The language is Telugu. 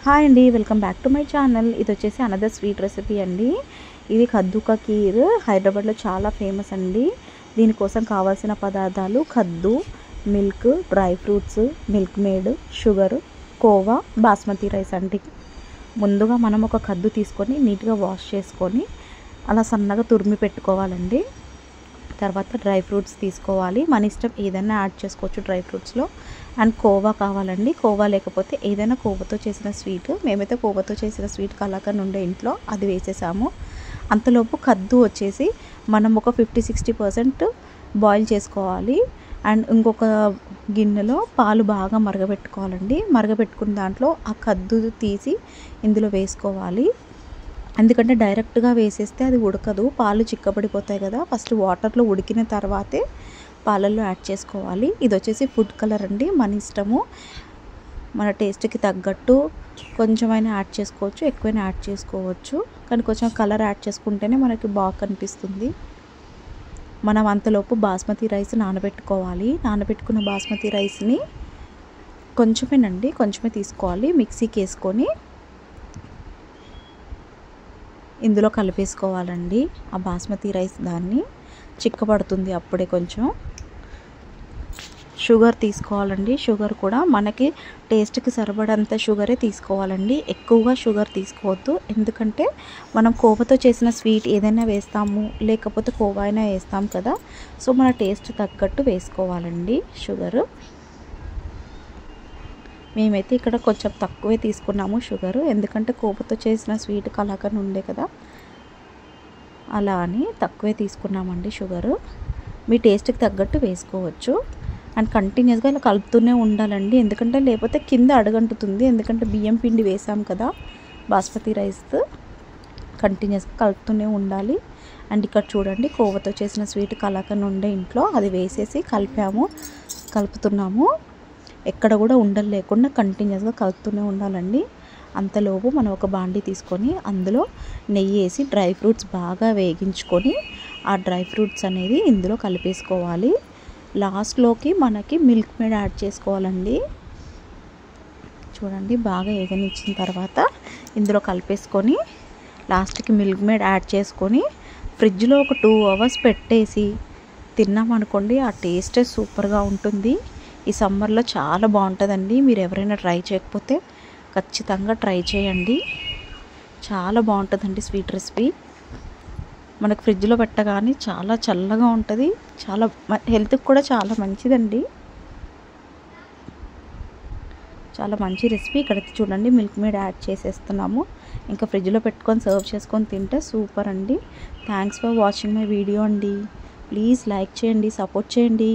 హాయ్ అండి, welcome back to my channel. ఇది వచ్చేసి అనదర్ స్వీట్ రెసిపీ అండి. ఇది కద్దు కా ఖీర్ హైదరాబాద్లో చాలా ఫేమస్ అండి. దీనికోసం కావాల్సిన పదార్థాలు కద్దు, milk, dry fruits, Milkmaid, sugar, khoa, basmati rice అండి. ముందుగా మనం ఒక కద్దు తీసుకొని నీట్గా వాష్ చేసుకొని అలా సన్నగా తురిమి పెట్టుకోవాలండి. తర్వాత డ్రై ఫ్రూట్స్ తీసుకోవాలి, మన ఇష్టం ఏదైనా యాడ్ చేసుకోవచ్చు డ్రై ఫ్రూట్స్లో. అండ్ కోవా కావాలండి, కోవా లేకపోతే ఏదైనా కోవాతో చేసిన స్వీట్, మేమైతే కోవాతో చేసిన స్వీట్ కలాకండ్ ఉండే ఇంట్లో అది వేసేసాము. అంతలోపు కద్దు వచ్చేసి మనం ఒక 50-60% బాయిల్ చేసుకోవాలి. అండ్ ఇంకొక గిన్నెలో పాలు బాగా మరగబెట్టుకోవాలండి. మరగబెట్టుకున్న దాంట్లో ఆ కద్దు తీసి ఇందులో వేసుకోవాలి. ఎందుకంటే డైరెక్ట్గా వేసేస్తే అది ఉడకదు, పాలు చిక్కబడిపోతాయి కదా. ఫస్ట్ వాటర్లో ఉడికిన తర్వాతే పాలల్లో యాడ్ చేసుకోవాలి. ఇది వచ్చేసి ఫుడ్ కలర్ అండి, మన ఇష్టము, మన టేస్ట్కి తగ్గట్టు కొంచెమైనా యాడ్ చేసుకోవచ్చు, ఎక్కువైనా యాడ్ చేసుకోవచ్చు. కానీ కొంచెం కలర్ యాడ్ చేసుకుంటేనే మనకి బాగా కనిపిస్తుంది. మనం అంతలోపు బాస్మతి రైస్ నానబెట్టుకోవాలి. నానబెట్టుకున్న బాస్మతి రైస్ని కొంచెమేనండి, కొంచెమే తీసుకోవాలి. మిక్సీకి వేసుకొని ఇందులో కలిపేసుకోవాలండి. ఆ బాస్మతి రైస్ దాన్ని చిక్కబడుతుంది అప్పుడే. కొంచెం షుగర్ తీసుకోవాలండి. షుగర్ కూడా మనకి టేస్ట్కి సరిపడంత షుగరే తీసుకోవాలండి, ఎక్కువగా షుగర్ తీసుకోవద్దు. ఎందుకంటే మనం కోవాతో చేసిన స్వీట్ ఏదైనా వేస్తాము, లేకపోతే కోవా అయినా వేస్తాం కదా. సో మన టేస్ట్ తగ్గట్టు వేసుకోవాలండి షుగరు. మేమైతే ఇక్కడ కొంచెం తక్కువే తీసుకున్నాము షుగరు, ఎందుకంటే కోవాతో చేసిన స్వీట్ కలాకండ్ ఉండే కదా, అలా అని తక్కువే తీసుకున్నామండి షుగరు. మీ టేస్ట్కి తగ్గట్టు వేసుకోవచ్చు. అండ్ కంటిన్యూస్గా ఇలా కలుపుతూనే ఉండాలండి, ఎందుకంటే లేకపోతే కింద అడుగంటుతుంది. ఎందుకంటే బియ్యం పిండి వేసాం కదా బాస్మతి రైస్, కంటిన్యూస్గా కలుపుతూనే ఉండాలి. అండ్ ఇక్కడ చూడండి, కోవాతో చేసిన స్వీట్ కలాకండ్ ఉండే ఇంట్లో అది వేసేసి కలుపుతున్నాము. ఎక్కడ కూడా ఉండలు లేకుండా కంటిన్యూస్గా కలుపుతూనే ఉండాలండి. అంతలోపు మనం ఒక బాండీ తీసుకొని అందులో నెయ్యి వేసి డ్రై ఫ్రూట్స్ బాగా వేగించుకొని ఆ డ్రై ఫ్రూట్స్ అనేది ఇందులో కలిపేసుకోవాలి. లాస్ట్లోకి మనకి మిల్క్ మేడ్ యాడ్ చేసుకోవాలండి. చూడండి, బాగా వేగనిచ్చిన తర్వాత ఇందులో కలిపేసుకొని లాస్ట్కి మిల్క్ మేడ్ యాడ్ చేసుకొని ఫ్రిడ్జ్లో ఒక 2 hours పెట్టేసి తిన్నామనుకోండి, ఆ టేస్టే సూపర్గా ఉంటుంది. ఈ సమ్మర్లో చాలా బాగుంటుందండి. మీరు ఎవరైనా ట్రై చేయకపోతే ఖచ్చితంగా ట్రై చేయండి, చాలా బాగుంటుందండి స్వీట్ రెసిపీ. మనకు ఫ్రిడ్జ్లో పెట్టగానే చాలా చల్లగా ఉంటుంది, చాలా హెల్త్కి కూడా చాలా మంచిదండి. చాలా మంచి రెసిపీ. ఇక్కడ చూడండి, మిల్క్ మేడ్ యాడ్ చేసేస్తున్నాము. ఇంకా ఫ్రిడ్జ్లో పెట్టుకొని సర్వ్ చేసుకొని తింటే సూపర్ అండి. Thanks for watching my video అండి. ప్లీజ్ లైక్ చేయండి, సపోర్ట్ చేయండి.